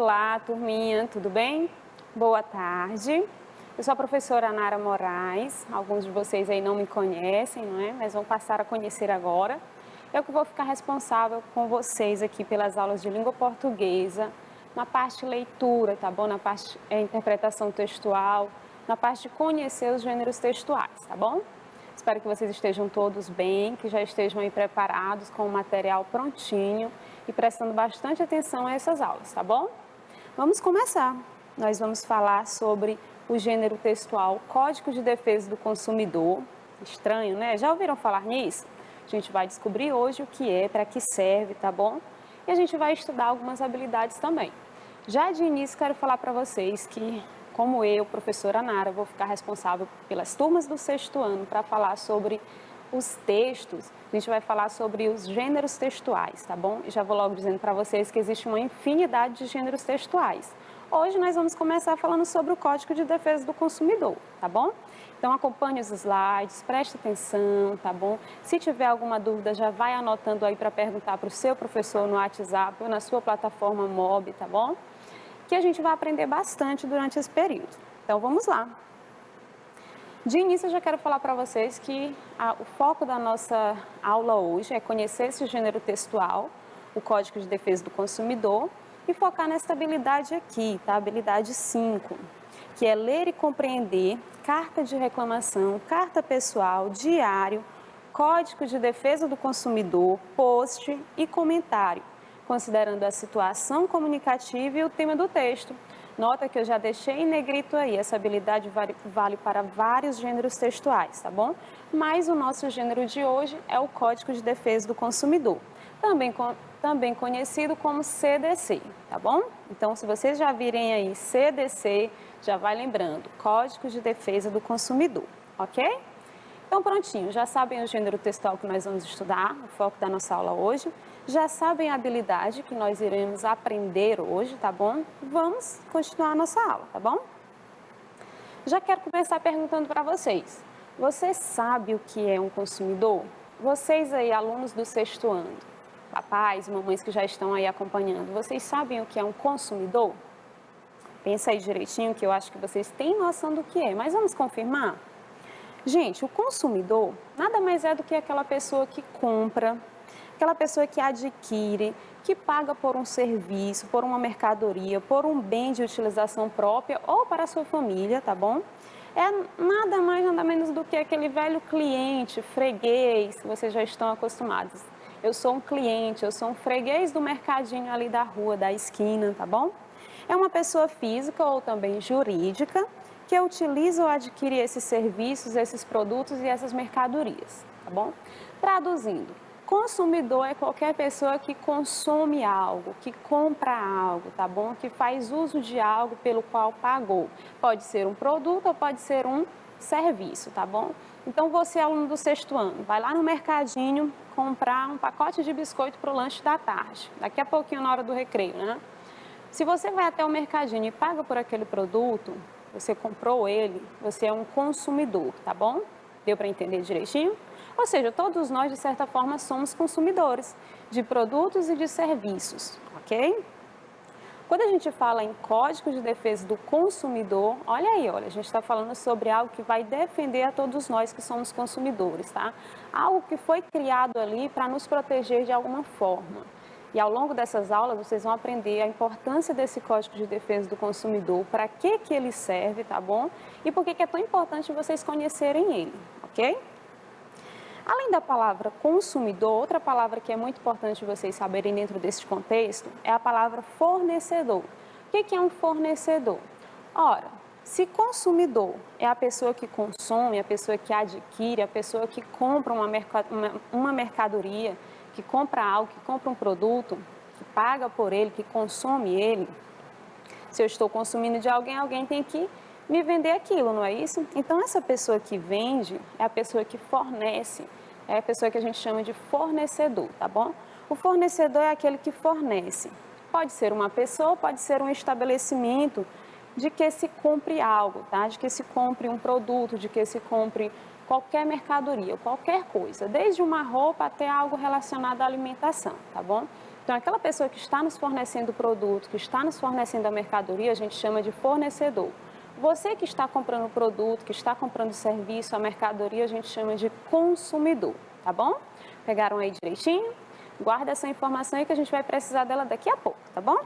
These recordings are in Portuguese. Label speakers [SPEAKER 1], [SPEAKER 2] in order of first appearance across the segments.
[SPEAKER 1] Olá, turminha, tudo bem? Boa tarde. Eu sou a professora Nara Moraes. Alguns de vocês aí não me conhecem, não é? Mas vão passar a conhecer agora. Eu que vou ficar responsável com vocês aqui pelas aulas de língua portuguesa, na parte leitura, tá bom? Na parte interpretação textual, na parte de conhecer os gêneros textuais, tá bom? Espero que vocês estejam todos bem, que já estejam aí preparados com o material prontinho e prestando bastante atenção a essas aulas, tá bom? Vamos começar. Nós vamos falar sobre o gênero textual Código de Defesa do Consumidor. Estranho, né? Já ouviram falar nisso? A gente vai descobrir hoje o que é, para que serve, tá bom? E a gente vai estudar algumas habilidades também. Já de início, quero falar para vocês que, como eu, professora Nara, vou ficar responsável pelas turmas do sexto ano para falar sobre os textos. A gente vai falar sobre os gêneros textuais, tá bom? E já vou logo dizendo para vocês que existe uma infinidade de gêneros textuais. Hoje nós vamos começar falando sobre o Código de Defesa do Consumidor, tá bom? Então acompanhe os slides, preste atenção, tá bom? Se tiver alguma dúvida, já vai anotando aí para perguntar para o seu professor no WhatsApp ou na sua plataforma MOB, tá bom? Que a gente vai aprender bastante durante esse período. Então vamos lá. De início, eu já quero falar para vocês que o foco da nossa aula hoje é conhecer esse gênero textual, o Código de Defesa do Consumidor, e focar nessa habilidade aqui, tá? Habilidade 5, que é ler e compreender carta de reclamação, carta pessoal, diário, Código de Defesa do Consumidor, post e comentário, considerando a situação comunicativa e o tema do texto. Nota que eu já deixei em negrito aí, essa habilidade vale para vários gêneros textuais, tá bom? Mas o nosso gênero de hoje é o Código de Defesa do Consumidor, também conhecido como CDC, tá bom? Então, se vocês já virem aí CDC, já vai lembrando, Código de Defesa do Consumidor, ok? Então, prontinho, já sabem o gênero textual que nós vamos estudar, o foco da nossa aula hoje. Já sabem a habilidade que nós iremos aprender hoje, tá bom? Vamos continuar a nossa aula, tá bom? Já quero começar perguntando para vocês. Você sabe o que é um consumidor? Vocês aí, alunos do sexto ano, papais, mamães que já estão aí acompanhando, vocês sabem o que é um consumidor? Pensa aí direitinho que eu acho que vocês têm noção do que é, mas vamos confirmar? Gente, o consumidor nada mais é do que aquela pessoa que compra, aquela pessoa que adquire, que paga por um serviço, por uma mercadoria, por um bem de utilização própria ou para a sua família, tá bom? É nada mais, nada menos do que aquele velho cliente, freguês, que vocês já estão acostumados. Eu sou um cliente, eu sou um freguês do mercadinho ali da rua, da esquina, tá bom? É uma pessoa física ou também jurídica que utiliza ou adquire esses serviços, esses produtos e essas mercadorias, tá bom? Traduzindo, consumidor é qualquer pessoa que consome algo, que compra algo, tá bom? Que faz uso de algo pelo qual pagou. Pode ser um produto ou pode ser um serviço, tá bom? Então, você, aluno do sexto ano, vai lá no mercadinho comprar um pacote de biscoito para o lanche da tarde, daqui a pouquinho na hora do recreio, né? Se você vai até o mercadinho e paga por aquele produto, você comprou ele, você é um consumidor, tá bom? Deu para entender direitinho? Ou seja, todos nós, de certa forma, somos consumidores de produtos e de serviços, ok? Quando a gente fala em Código de Defesa do Consumidor, olha aí, olha, a gente está falando sobre algo que vai defender a todos nós que somos consumidores, tá? Algo que foi criado ali para nos proteger de alguma forma. E ao longo dessas aulas, vocês vão aprender a importância desse Código de Defesa do Consumidor, para que ele serve, tá bom? E por que é tão importante vocês conhecerem ele, ok? Além da palavra consumidor, outra palavra que é muito importante vocês saberem dentro desse contexto é a palavra fornecedor. O que é um fornecedor? Ora, se consumidor é a pessoa que consome, a pessoa que adquire, a pessoa que compra uma mercadoria, que compra algo, que compra um produto, que paga por ele, que consome ele, se eu estou consumindo de alguém, alguém tem que me vender aquilo, não é isso? Então, essa pessoa que vende é a pessoa que fornece, é a pessoa que a gente chama de fornecedor, tá bom? O fornecedor é aquele que fornece. Pode ser uma pessoa, pode ser um estabelecimento de que se compre algo, tá? De que se compre um produto, de que se compre qualquer mercadoria, qualquer coisa, desde uma roupa até algo relacionado à alimentação, tá bom? Então, aquela pessoa que está nos fornecendo o produto, que está nos fornecendo a mercadoria, a gente chama de fornecedor. Você que está comprando o produto, que está comprando o serviço, a mercadoria, a gente chama de consumidor, tá bom? Pegaram aí direitinho? Guarda essa informação aí que a gente vai precisar dela daqui a pouco, tá bom?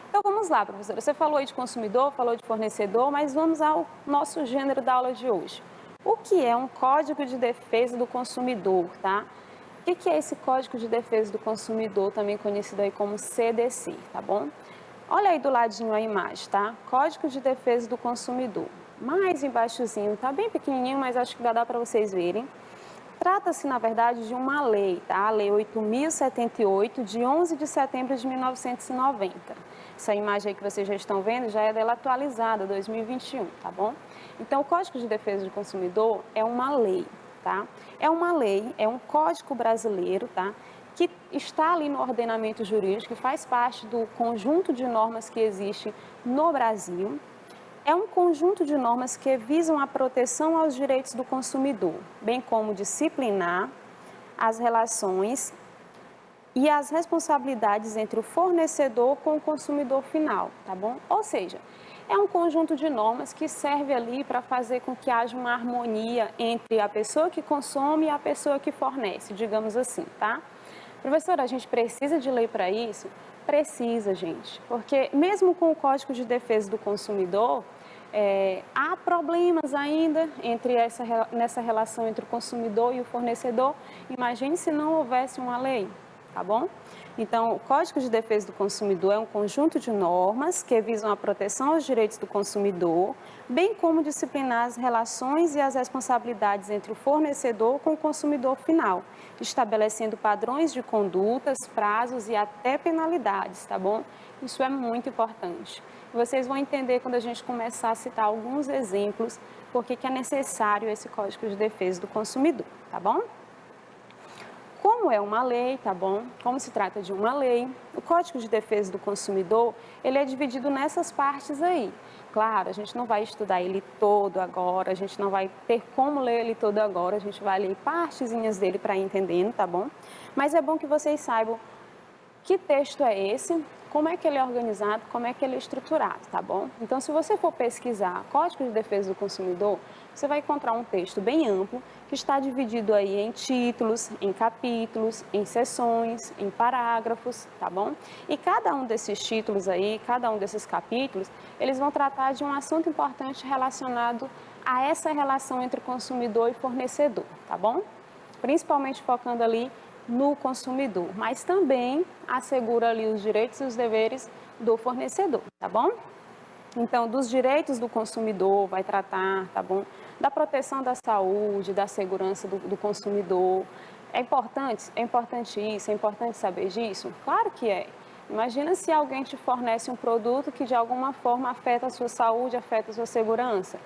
[SPEAKER 1] Então vamos lá, professora. Você falou aí de consumidor, falou de fornecedor, mas vamos ao nosso gênero da aula de hoje. O que é um Código de Defesa do Consumidor, tá? O que é esse Código de Defesa do Consumidor, também conhecido aí como CDC, tá bom? Olha aí do ladinho a imagem, tá? Código de Defesa do Consumidor. Mais embaixozinho, tá bem pequenininho, mas acho que dá para vocês verem. Trata-se, na verdade, de uma lei, tá? A Lei 8.078, de 11 de setembro de 1990. Essa imagem aí que vocês já estão vendo já é dela atualizada, 2021, tá bom? Então, o Código de Defesa do Consumidor é uma lei, tá? É uma lei, é um código brasileiro, tá? Que está ali no ordenamento jurídico, que faz parte do conjunto de normas que existe no Brasil. É um conjunto de normas que visam a proteção aos direitos do consumidor, bem como disciplinar as relações e as responsabilidades entre o fornecedor com o consumidor final, tá bom? Ou seja, é um conjunto de normas que serve ali para fazer com que haja uma harmonia entre a pessoa que consome e a pessoa que fornece, digamos assim, tá? Professora, a gente precisa de lei para isso? Precisa, gente, porque mesmo com o Código de Defesa do Consumidor, há problemas ainda nessa relação entre o consumidor e o fornecedor. Imagine se não houvesse uma lei, tá bom? Então, o Código de Defesa do Consumidor é um conjunto de normas que visam a proteção aos direitos do consumidor, bem como disciplinar as relações e as responsabilidades entre o fornecedor com o consumidor final, estabelecendo padrões de condutas, prazos e até penalidades, tá bom? Isso é muito importante. Vocês vão entender quando a gente começar a citar alguns exemplos porque que é necessário esse Código de Defesa do Consumidor, tá bom? Como é uma lei, tá bom? Como se trata de uma lei, o Código de Defesa do Consumidor, ele é dividido nessas partes aí. Claro, a gente não vai estudar ele todo agora, a gente não vai ter como ler ele todo agora, a gente vai ler partezinhas dele para ir entendendo, tá bom? Mas é bom que vocês saibam que texto é esse, como é que ele é organizado, como é que ele é estruturado, tá bom? Então, se você for pesquisar Código de Defesa do Consumidor, você vai encontrar um texto bem amplo, que está dividido aí em títulos, em capítulos, em seções, em parágrafos, tá bom? E cada um desses títulos aí, cada um desses capítulos, eles vão tratar de um assunto importante relacionado a essa relação entre consumidor e fornecedor, tá bom? Principalmente focando ali no consumidor, mas também assegura ali os direitos e os deveres do fornecedor, tá bom? Então, dos direitos do consumidor vai tratar, tá bom? Da proteção da saúde, da segurança do consumidor. É importante isso, é importante saber disso? Claro que é. Imagina se alguém te fornece um produto que de alguma forma afeta a sua saúde, afeta a sua segurança.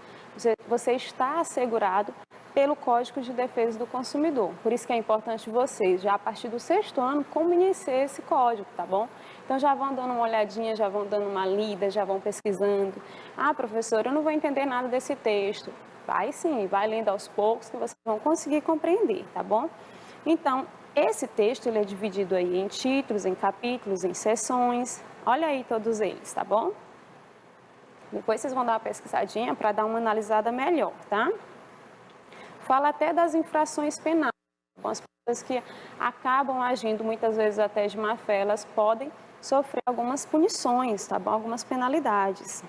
[SPEAKER 1] Você está assegurado pelo Código de Defesa do Consumidor. Por isso que é importante vocês, já a partir do 6º ano, conhecer esse código, tá bom? Então já vão dando uma olhadinha, já vão dando uma lida, já vão pesquisando. Ah, professora, eu não vou entender nada desse texto. Vai sim, vai lendo aos poucos que vocês vão conseguir compreender, tá bom? Então, esse texto ele é dividido aí em títulos, em capítulos, em seções. Olha aí todos eles, tá bom? Depois vocês vão dar uma pesquisadinha para dar uma analisada melhor, tá? Fala até das infrações penais. As pessoas que acabam agindo muitas vezes até de má fé, elas podem sofrer algumas punições, tá bom? Algumas penalidades.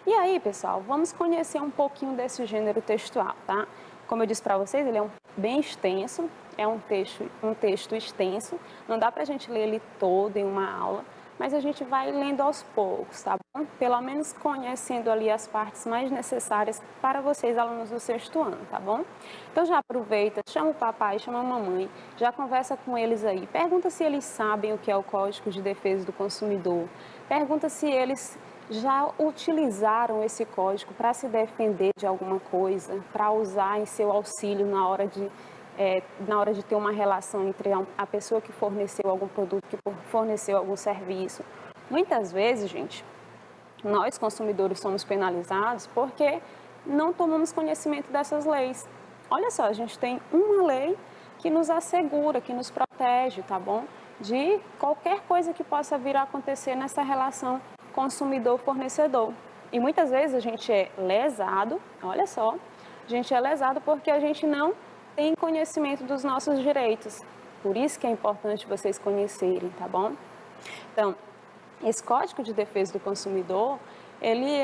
[SPEAKER 1] E aí, pessoal, vamos conhecer um pouquinho desse gênero textual, tá? Como eu disse para vocês, ele é bem extenso, é um texto extenso, não dá para a gente ler ele todo em uma aula, mas a gente vai lendo aos poucos, tá bom? Pelo menos conhecendo ali as partes mais necessárias para vocês, alunos do 6º ano, tá bom? Então já aproveita, chama o papai, chama a mamãe, já conversa com eles aí, pergunta se eles sabem o que é o Código de Defesa do Consumidor, pergunta se eles já utilizaram esse código para se defender de alguma coisa, para usar em seu auxílio na hora de ter uma relação entre a pessoa que forneceu algum produto, que forneceu algum serviço. Muitas vezes, gente, nós consumidores somos penalizados porque não tomamos conhecimento dessas leis. Olha só, a gente tem uma lei que nos assegura, que nos protege, tá bom? De qualquer coisa que possa vir a acontecer nessa relação consumidor-fornecedor. E muitas vezes a gente é lesado, olha só, a gente é lesado porque a gente não tem conhecimento dos nossos direitos. Por isso que é importante vocês conhecerem, tá bom? Então, esse Código de Defesa do Consumidor, ele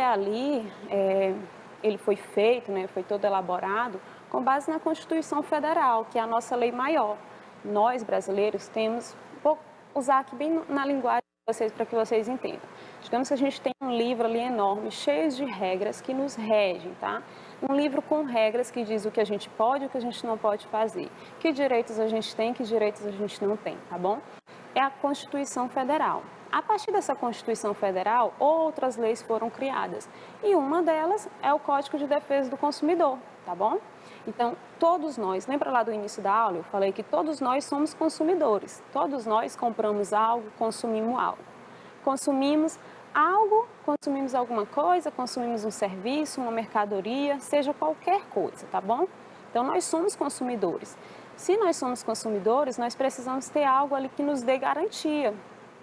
[SPEAKER 1] foi feito, né, foi todo elaborado com base na Constituição Federal, que é a nossa lei maior. Nós, brasileiros, temos, vou usar aqui bem na linguagem de vocês para que vocês entendam. Digamos que a gente tem um livro ali enorme, cheio de regras que nos regem, tá? Um livro com regras que diz o que a gente pode e o que a gente não pode fazer. Que direitos a gente tem, que direitos a gente não tem, tá bom? É a Constituição Federal. A partir dessa Constituição Federal, outras leis foram criadas. E uma delas é o Código de Defesa do Consumidor, tá bom? Então, todos nós, lembra lá do início da aula, eu falei que todos nós somos consumidores. Todos nós compramos algo, consumimos algo. Consumimos algo, consumimos alguma coisa, consumimos um serviço, uma mercadoria, seja qualquer coisa, tá bom? Então, nós somos consumidores. Se nós somos consumidores, nós precisamos ter algo ali que nos dê garantia,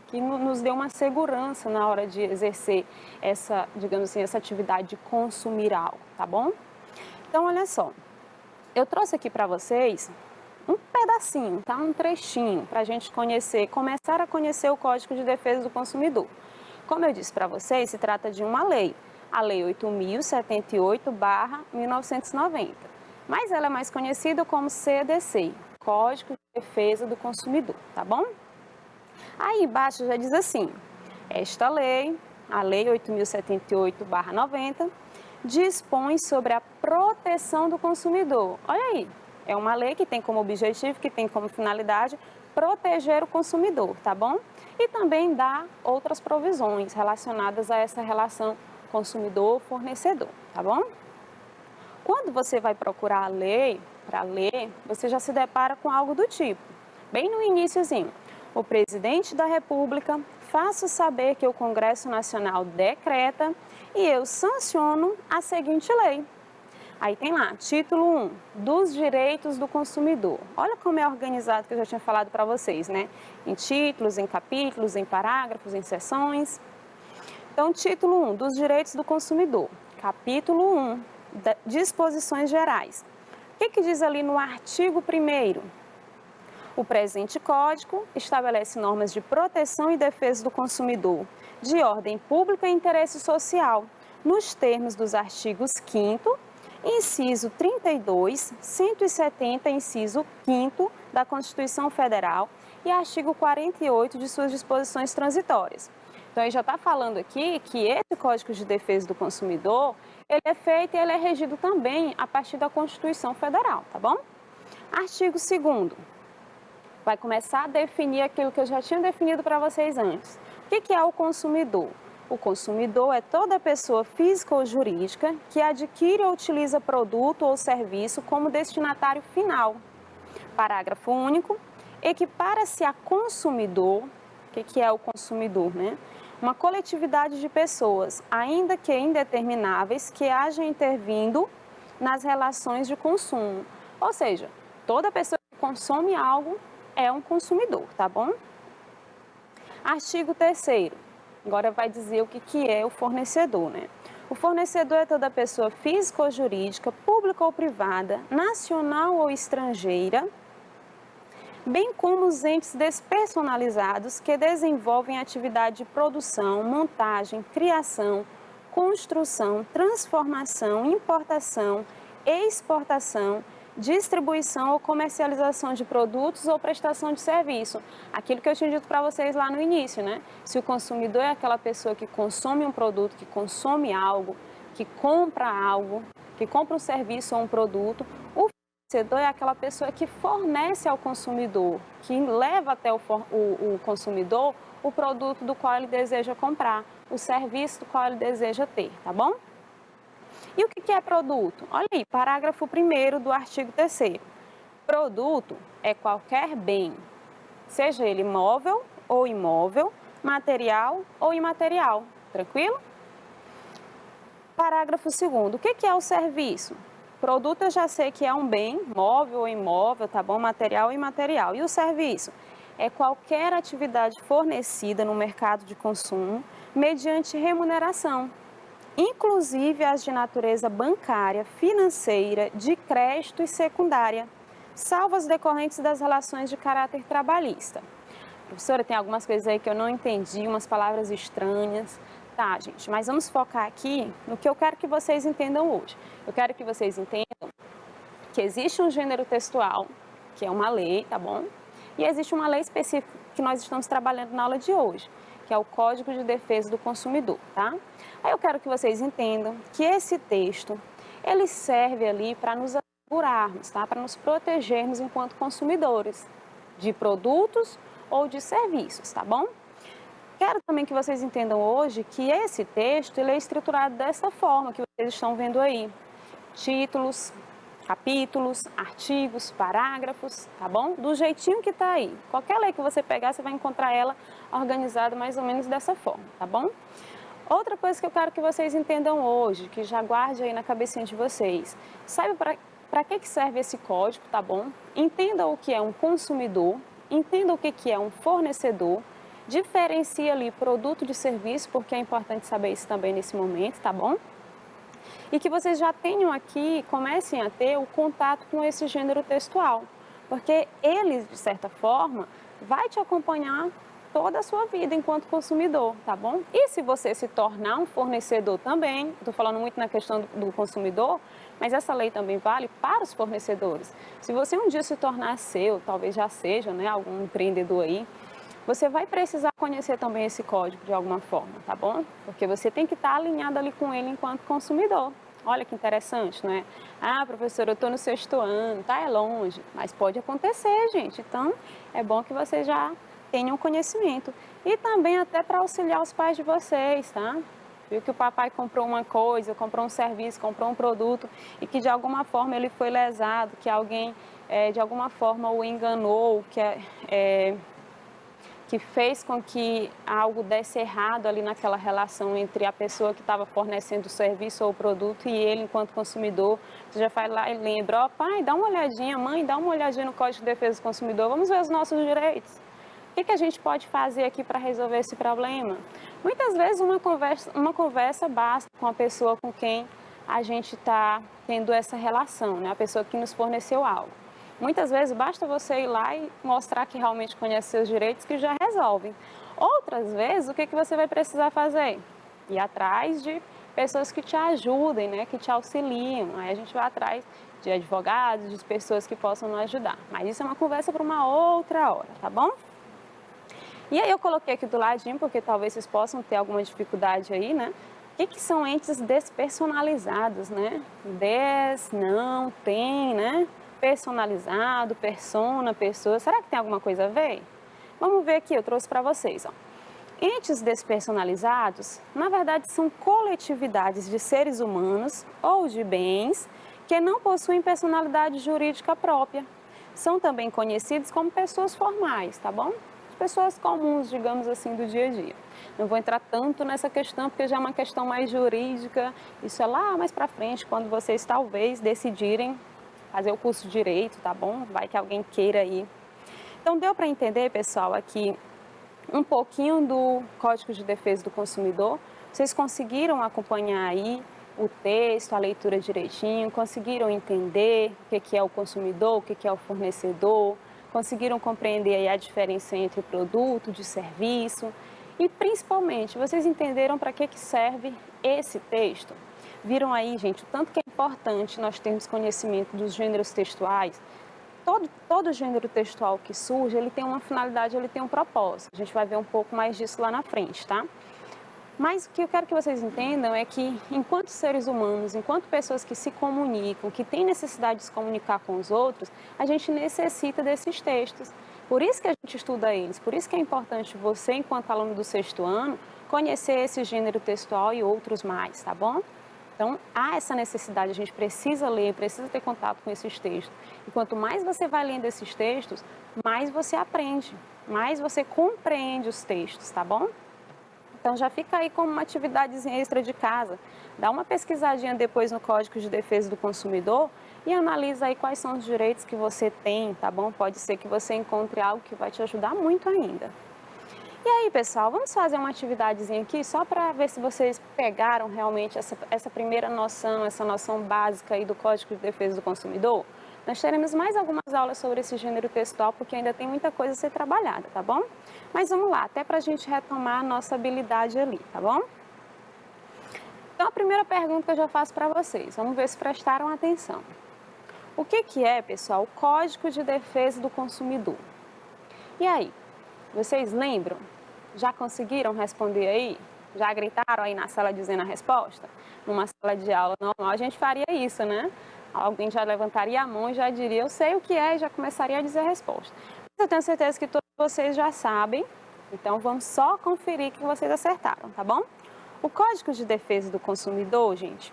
[SPEAKER 1] que nos dê uma segurança na hora de exercer essa, digamos assim, essa atividade de consumir algo, tá bom? Então, olha só, eu trouxe aqui para vocês um pedacinho, tá? Um trechinho para a gente conhecer, começar a conhecer o Código de Defesa do Consumidor. Como eu disse para vocês, se trata de uma lei, a Lei 8.078/1990, mas ela é mais conhecida como CDC, Código de Defesa do Consumidor, tá bom? Aí embaixo já diz assim, esta lei, a Lei 8.078/90, dispõe sobre a proteção do consumidor. Olha aí, é uma lei que tem como objetivo, que tem como finalidade proteger o consumidor, tá bom? E também dá outras provisões relacionadas a essa relação consumidor-fornecedor, tá bom? Quando você vai procurar a lei, para ler, você já se depara com algo do tipo, bem no iniciozinho, o presidente da República faço saber que o Congresso Nacional decreta e eu sanciono a seguinte lei. Aí tem lá, título 1, dos direitos do consumidor. Olha como é organizado que eu já tinha falado para vocês, né? Em títulos, em capítulos, em parágrafos, em seções. Então, título 1, dos direitos do consumidor. Capítulo 1, disposições gerais. O que diz ali no artigo 1º? O presente Código estabelece normas de proteção e defesa do consumidor, de ordem pública e interesse social, nos termos dos artigos 5º, inciso 32, 170, inciso 5º da Constituição Federal e artigo 48 de suas disposições transitórias. Então, ele já está falando aqui que esse Código de Defesa do Consumidor, ele é feito e ele é regido também a partir da Constituição Federal, tá bom? Artigo 2º. Vai começar a definir aquilo que eu já tinha definido para vocês antes. O que é o consumidor? O consumidor é toda pessoa física ou jurídica que adquire ou utiliza produto ou serviço como destinatário final. Parágrafo único. Equipara-se a consumidor, o que é o consumidor, né? Uma coletividade de pessoas, ainda que indetermináveis, que haja intervindo nas relações de consumo. Ou seja, toda pessoa que consome algo é um consumidor, tá bom? Artigo 3º. Agora vai dizer o que é o fornecedor, né? O fornecedor é toda pessoa física ou jurídica, pública ou privada, nacional ou estrangeira, bem como os entes despersonalizados que desenvolvem atividade de produção, montagem, criação, construção, transformação, importação, exportação, distribuição ou comercialização de produtos ou prestação de serviço. Aquilo que eu tinha dito para vocês lá no início, né? Se o consumidor é aquela pessoa que consome um produto, que consome algo, que compra um serviço ou um produto, o fornecedor é aquela pessoa que fornece ao consumidor, que leva até o consumidor o produto do qual ele deseja comprar, o serviço do qual ele deseja ter, tá bom? E o que é produto? Olha aí, parágrafo 1º do artigo 3º. Produto é qualquer bem, seja ele móvel ou imóvel, material ou imaterial. Tranquilo? Parágrafo 2º. O que é o serviço? Produto eu já sei que é um bem, móvel ou imóvel, tá bom? Material ou imaterial. E o serviço? É qualquer atividade fornecida no mercado de consumo mediante remuneração, inclusive as de natureza bancária, financeira, de crédito e secundária, salvo as decorrentes das relações de caráter trabalhista. Professora, tem algumas coisas aí que eu não entendi, umas palavras estranhas. Tá, gente, mas vamos focar aqui no que eu quero que vocês entendam hoje. Eu quero que vocês entendam que existe um gênero textual, que é uma lei, tá bom? E existe uma lei específica que nós estamos trabalhando na aula de hoje, que é o Código de Defesa do Consumidor, tá? Aí eu quero que vocês entendam que esse texto, ele serve ali para nos assegurarmos, tá? Para nos protegermos enquanto consumidores de produtos ou de serviços, tá bom? Quero também que vocês entendam hoje que esse texto ele é estruturado dessa forma que vocês estão vendo aí. Títulos, capítulos, artigos, parágrafos, tá bom? Do jeitinho que tá aí. Qualquer lei que você pegar, você vai encontrar ela organizada mais ou menos dessa forma, tá bom? Outra coisa que eu quero que vocês entendam hoje, que já guarde aí na cabecinha de vocês. Sabe para que serve esse código, tá bom? Entenda o que é um consumidor, entenda o que é um fornecedor, diferencia ali produto de serviço, porque é importante saber isso também nesse momento, tá bom? E que vocês já tenham aqui, comecem a ter o contato com esse gênero textual, porque ele, de certa forma, vai te acompanhar toda a sua vida enquanto consumidor, tá bom? E se você se tornar um fornecedor também, estou falando muito na questão do consumidor, mas essa lei também vale para os fornecedores. Se você um dia se tornar seu, talvez já seja, né, algum empreendedor aí, você vai precisar conhecer também esse código de alguma forma, tá bom? Porque você tem que estar alinhado ali com ele enquanto consumidor. Olha que interessante, não é? Ah, professora, eu estou no sexto ano, tá? É longe, mas pode acontecer, gente. Então, é bom que vocês já tenham conhecimento. E também até para auxiliar os pais de vocês, tá? Viu que o papai comprou uma coisa, comprou um serviço, comprou um produto e que de alguma forma ele foi lesado, que alguém de alguma forma o enganou, que fez com que algo desse errado ali naquela relação entre a pessoa que estava fornecendo o serviço ou o produto e ele enquanto consumidor. Você já vai lá e lembra, ó, pai, dá uma olhadinha, mãe, dá uma olhadinha no Código de Defesa do Consumidor, vamos ver os nossos direitos. O que a gente pode fazer aqui para resolver esse problema? Muitas vezes uma conversa basta com a pessoa com quem a gente está tendo essa relação, né? A pessoa que nos forneceu algo. Muitas vezes basta você ir lá e mostrar que realmente conhece seus direitos que já resolvem. Outras vezes, o que você vai precisar fazer? Ir atrás de pessoas que te ajudem, né? Que te auxiliam. Aí a gente vai atrás de advogados, de pessoas que possam nos ajudar. Mas isso é uma conversa para uma outra hora, tá bom? E aí eu coloquei aqui do ladinho, porque talvez vocês possam ter alguma dificuldade aí, né? O que são entes despersonalizados, né? Não, tem, né? Personalizado, persona, pessoa. Será que tem alguma coisa a ver? Vamos ver aqui, eu trouxe para vocês, ó. Entes despersonalizados, na verdade, são coletividades de seres humanos ou de bens que não possuem personalidade jurídica própria. São também conhecidos como pessoas formais, tá bom? Pessoas comuns, digamos assim, do dia a dia. Não vou entrar tanto nessa questão, porque já é uma questão mais jurídica. Isso é lá mais para frente, quando vocês talvez decidirem fazer o curso de Direito, tá bom? Vai que alguém queira ir. Então, deu para entender, pessoal, aqui um pouquinho do Código de Defesa do Consumidor. Vocês conseguiram acompanhar aí o texto, a leitura direitinho? Conseguiram entender o que é o consumidor, o que é o fornecedor? Conseguiram compreender aí a diferença entre produto, de serviço? E, principalmente, vocês entenderam para que serve esse texto? Viram aí, gente, o tanto que é importante nós termos conhecimento dos gêneros textuais? Todo gênero textual que surge, ele tem uma finalidade, ele tem um propósito. A gente vai ver um pouco mais disso lá na frente, tá? Mas o que eu quero que vocês entendam é que, enquanto seres humanos, enquanto pessoas que se comunicam, que têm necessidade de se comunicar com os outros, a gente necessita desses textos. Por isso que a gente estuda eles, por isso que é importante você, enquanto aluno do sexto ano, conhecer esse gênero textual e outros mais, tá bom? Então, há essa necessidade, a gente precisa ler, precisa ter contato com esses textos. E quanto mais você vai lendo esses textos, mais você aprende, mais você compreende os textos, tá bom? Então já fica aí como uma atividadezinha extra de casa. Dá uma pesquisadinha depois no Código de Defesa do Consumidor e analisa aí quais são os direitos que você tem, tá bom? Pode ser que você encontre algo que vai te ajudar muito ainda. E aí, pessoal, vamos fazer uma atividadezinha aqui só para ver se vocês pegaram realmente essa primeira noção, essa noção básica aí do Código de Defesa do Consumidor? Nós teremos mais algumas aulas sobre esse gênero textual, porque ainda tem muita coisa a ser trabalhada, tá bom? Mas vamos lá, até para a gente retomar a nossa habilidade ali, tá bom? Então, a primeira pergunta que eu já faço para vocês, vamos ver se prestaram atenção. O que é, pessoal, o Código de Defesa do Consumidor? E aí, vocês lembram? Já conseguiram responder aí? Já gritaram aí na sala dizendo a resposta? Numa sala de aula normal a gente faria isso, né? Alguém já levantaria a mão e já diria, eu sei o que é, e já começaria a dizer a resposta. Mas eu tenho certeza que todos vocês já sabem, então vamos só conferir que vocês acertaram, tá bom? O Código de Defesa do Consumidor, gente,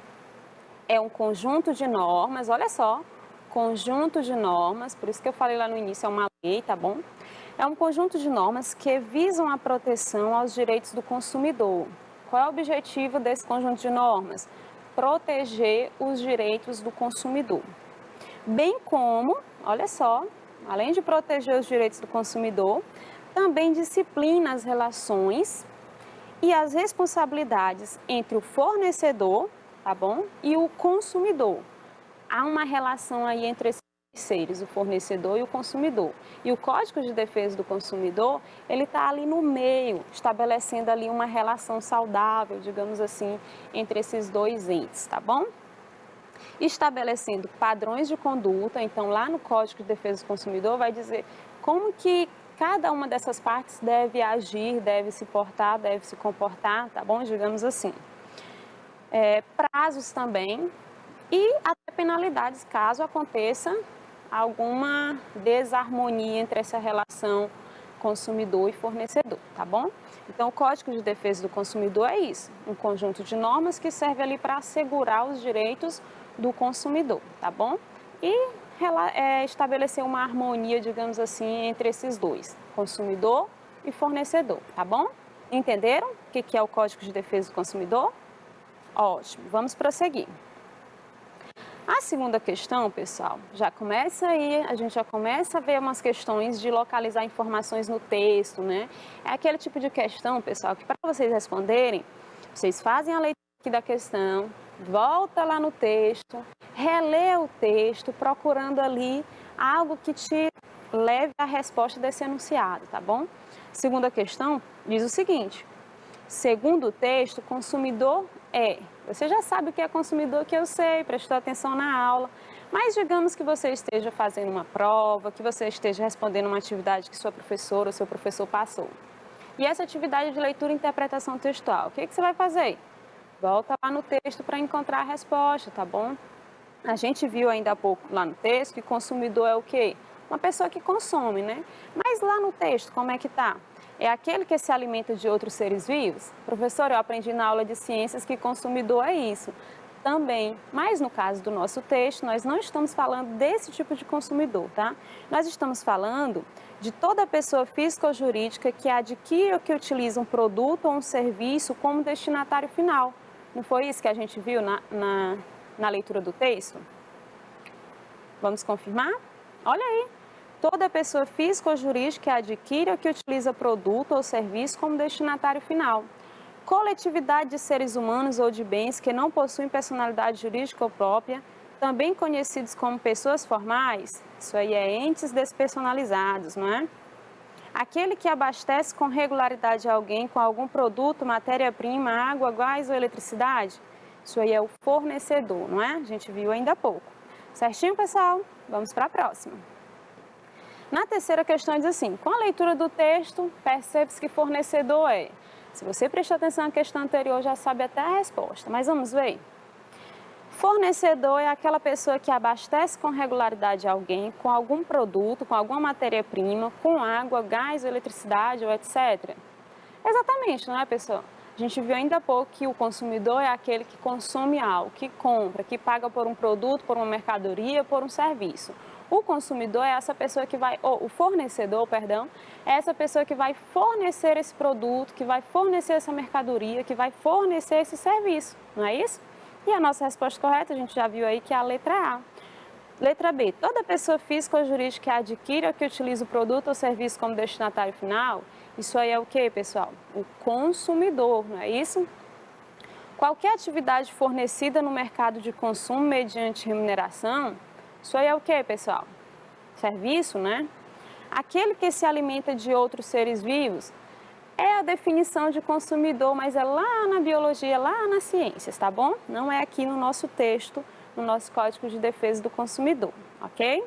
[SPEAKER 1] é um conjunto de normas, olha só, conjunto de normas, por isso que eu falei lá no início, é uma lei, tá bom? É um conjunto de normas que visam a proteção aos direitos do consumidor. Qual é o objetivo desse conjunto de normas? Proteger os direitos do consumidor. Bem como, olha só, além de proteger os direitos do consumidor, também disciplina as relações e as responsabilidades entre o fornecedor, tá bom? E o consumidor. Há uma relação aí entre esses terceiros, o fornecedor e o consumidor. E o Código de Defesa do Consumidor, ele está ali no meio, estabelecendo ali uma relação saudável, digamos assim, entre esses dois entes, tá bom? Estabelecendo padrões de conduta, então lá no Código de Defesa do Consumidor vai dizer como que cada uma dessas partes deve agir, deve se portar, deve se comportar, tá bom? Digamos assim. Prazos também e até penalidades caso aconteça alguma desarmonia entre essa relação consumidor e fornecedor, tá bom? Então, o Código de Defesa do Consumidor é isso, um conjunto de normas que serve ali para assegurar os direitos do consumidor, tá bom? E estabelecer uma harmonia, digamos assim, entre esses dois, consumidor e fornecedor, tá bom? Entenderam o que é o Código de Defesa do Consumidor? Ótimo, vamos prosseguir. A segunda questão, pessoal, a gente já começa a ver umas questões de localizar informações no texto, né? É aquele tipo de questão, pessoal, que para vocês responderem, vocês fazem a leitura aqui da questão, volta lá no texto, relê o texto, procurando ali algo que te leve à resposta desse enunciado, tá bom? Segunda questão diz o seguinte: segundo o texto, consumidor é. Você já sabe o que é consumidor, que eu sei, prestou atenção na aula, mas digamos que você esteja fazendo uma prova, que você esteja respondendo uma atividade que sua professora ou seu professor passou. E essa atividade de leitura e interpretação textual, o que você vai fazer? Volta lá no texto para encontrar a resposta, tá bom? A gente viu ainda há pouco lá no texto que consumidor é o quê? Uma pessoa que consome, né? Mas lá no texto, como é que tá? É aquele que se alimenta de outros seres vivos? Professor, eu aprendi na aula de ciências que consumidor é isso. Também, mas no caso do nosso texto, nós não estamos falando desse tipo de consumidor, tá? Nós estamos falando de toda pessoa física ou jurídica que adquire ou que utiliza um produto ou um serviço como destinatário final. Não foi isso que a gente viu na leitura do texto? Vamos confirmar? Olha aí. Toda pessoa física ou jurídica que adquire ou que utiliza produto ou serviço como destinatário final. Coletividade de seres humanos ou de bens que não possuem personalidade jurídica ou própria, também conhecidos como pessoas formais, isso aí é entes despersonalizados, não é? Aquele que abastece com regularidade alguém com algum produto, matéria-prima, água, gás ou eletricidade, isso aí é o fornecedor, não é? A gente viu ainda há pouco. Certinho, pessoal? Vamos para a próxima. Na terceira questão diz assim, com a leitura do texto, percebe-se que fornecedor é. Se você prestou atenção na questão anterior, já sabe até a resposta, mas vamos ver. Fornecedor é aquela pessoa que abastece com regularidade alguém com algum produto, com alguma matéria-prima, com água, gás, eletricidade ou etc. Exatamente, não é, pessoal? A gente viu ainda há pouco que o consumidor é aquele que consome algo, que compra, que paga por um produto, por uma mercadoria, por um serviço. O consumidor é essa pessoa que vai, ou o fornecedor, perdão, é essa pessoa que vai fornecer esse produto, que vai fornecer essa mercadoria, que vai fornecer esse serviço, não é isso? E a nossa resposta correta, a gente já viu aí que é a letra A. Letra B, toda pessoa física ou jurídica que adquire ou que utiliza o produto ou serviço como destinatário final, isso aí é o que, pessoal? O consumidor, não é isso? Qualquer atividade fornecida no mercado de consumo mediante remuneração, isso aí é o que, pessoal? Serviço, né? Aquele que se alimenta de outros seres vivos é a definição de consumidor, mas é lá na biologia, lá nas ciências, tá bom? Não é aqui no nosso texto, no nosso Código de Defesa do Consumidor, ok?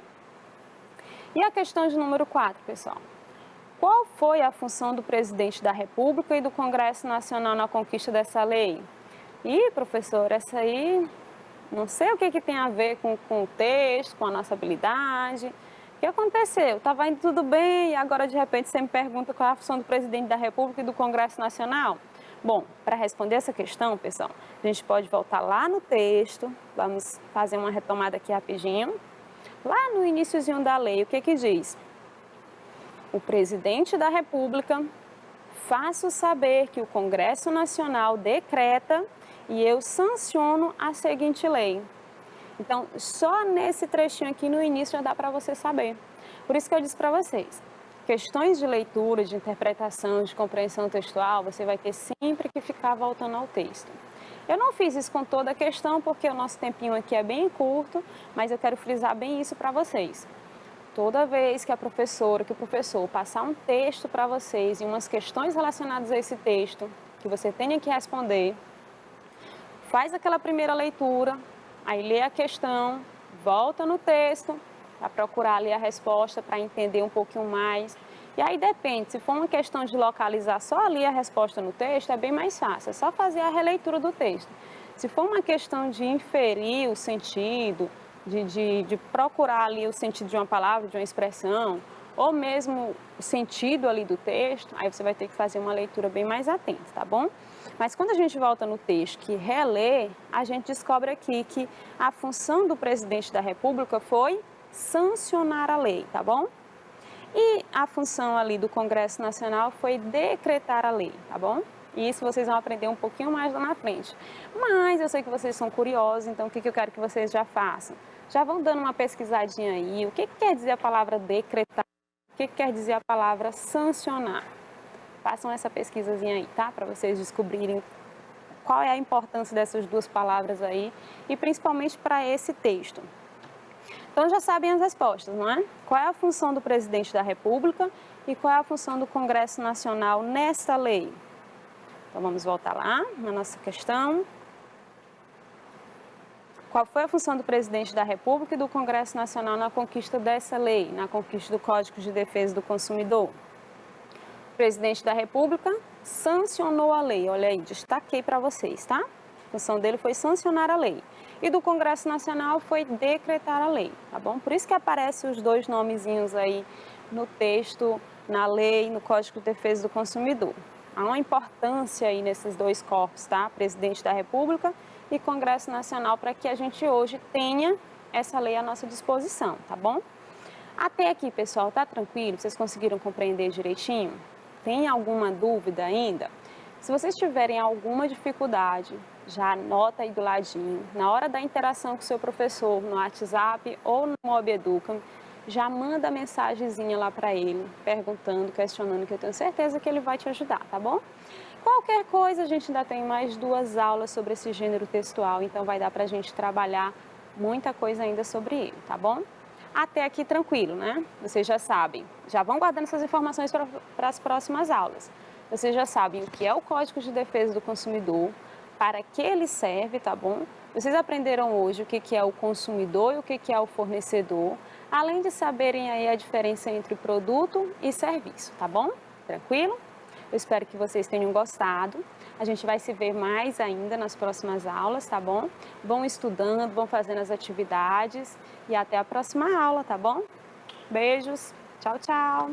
[SPEAKER 1] E a questão de número 4, pessoal? Qual foi a função do presidente da República e do Congresso Nacional na conquista dessa lei? Ih, professor, essa aí, não sei o que tem a ver com o texto, com a nossa habilidade. O que aconteceu? Estava indo tudo bem e agora de repente você me pergunta qual é a função do presidente da República e do Congresso Nacional? Bom, para responder essa questão, pessoal, a gente pode voltar lá no texto, vamos fazer uma retomada aqui rapidinho. Lá no iniciozinho da lei, o que diz? O presidente da República faço saber que o Congresso Nacional decreta e eu sanciono a seguinte lei. Então, só nesse trechinho aqui no início já dá para você saber. Por isso que eu disse para vocês, questões de leitura, de interpretação, de compreensão textual, você vai ter sempre que ficar voltando ao texto. Eu não fiz isso com toda a questão, porque o nosso tempinho aqui é bem curto, mas eu quero frisar bem isso para vocês. Toda vez que a professora, que o professor passar um texto para vocês e umas questões relacionadas a esse texto, que você tenha que responder, faz aquela primeira leitura, aí lê a questão, volta no texto para procurar ali a resposta, para entender um pouquinho mais. E aí depende, se for uma questão de localizar só ali a resposta no texto, é bem mais fácil, é só fazer a releitura do texto. Se for uma questão de inferir o sentido, de procurar ali o sentido de uma palavra, de uma expressão, ou mesmo o sentido ali do texto, aí você vai ter que fazer uma leitura bem mais atenta, tá bom? Mas quando a gente volta no texto que relê, a gente descobre aqui que a função do presidente da República foi sancionar a lei, tá bom? E a função ali do Congresso Nacional foi decretar a lei, tá bom? E isso vocês vão aprender um pouquinho mais lá na frente. Mas eu sei que vocês são curiosos, então o que eu quero que vocês já façam? Já vão dando uma pesquisadinha aí, o que quer dizer a palavra decretar? O que quer dizer a palavra sancionar? Façam essa pesquisazinha aí, tá? Para vocês descobrirem qual é a importância dessas duas palavras aí e principalmente para esse texto. Então já sabem as respostas, não é? Qual é a função do presidente da República e qual é a função do Congresso Nacional nessa lei? Então vamos voltar lá na nossa questão. Qual foi a função do presidente da República e do Congresso Nacional na conquista dessa lei, na conquista do Código de Defesa do Consumidor? O presidente da República sancionou a lei, olha aí, destaquei para vocês, tá? A função dele foi sancionar a lei. E do Congresso Nacional foi decretar a lei, tá bom? Por isso que aparecem os dois nomezinhos aí no texto, na lei, no Código de Defesa do Consumidor. Há uma importância aí nesses dois corpos, tá? Presidente da República e Congresso Nacional, para que a gente hoje tenha essa lei à nossa disposição, tá bom? Até aqui, pessoal, tá tranquilo? Vocês conseguiram compreender direitinho? Tem alguma dúvida ainda? Se vocês tiverem alguma dificuldade, já anota aí do ladinho. Na hora da interação com o seu professor, no WhatsApp ou no Mob Educa, já manda mensagenzinha lá para ele, perguntando, questionando, que eu tenho certeza que ele vai te ajudar, tá bom? Qualquer coisa, a gente ainda tem mais 2 aulas sobre esse gênero textual, então vai dar para a gente trabalhar muita coisa ainda sobre ele, tá bom? Até aqui tranquilo, né? Vocês já sabem, já vão guardando essas informações para as próximas aulas. Vocês já sabem o que é o Código de Defesa do Consumidor, para que ele serve, tá bom? Vocês aprenderam hoje o que é o consumidor e o que é o fornecedor, além de saberem aí a diferença entre produto e serviço, tá bom? Tranquilo? Eu espero que vocês tenham gostado. A gente vai se ver mais ainda nas próximas aulas, tá bom? Vão estudando, vão fazendo as atividades e até a próxima aula, tá bom? Beijos, tchau, tchau!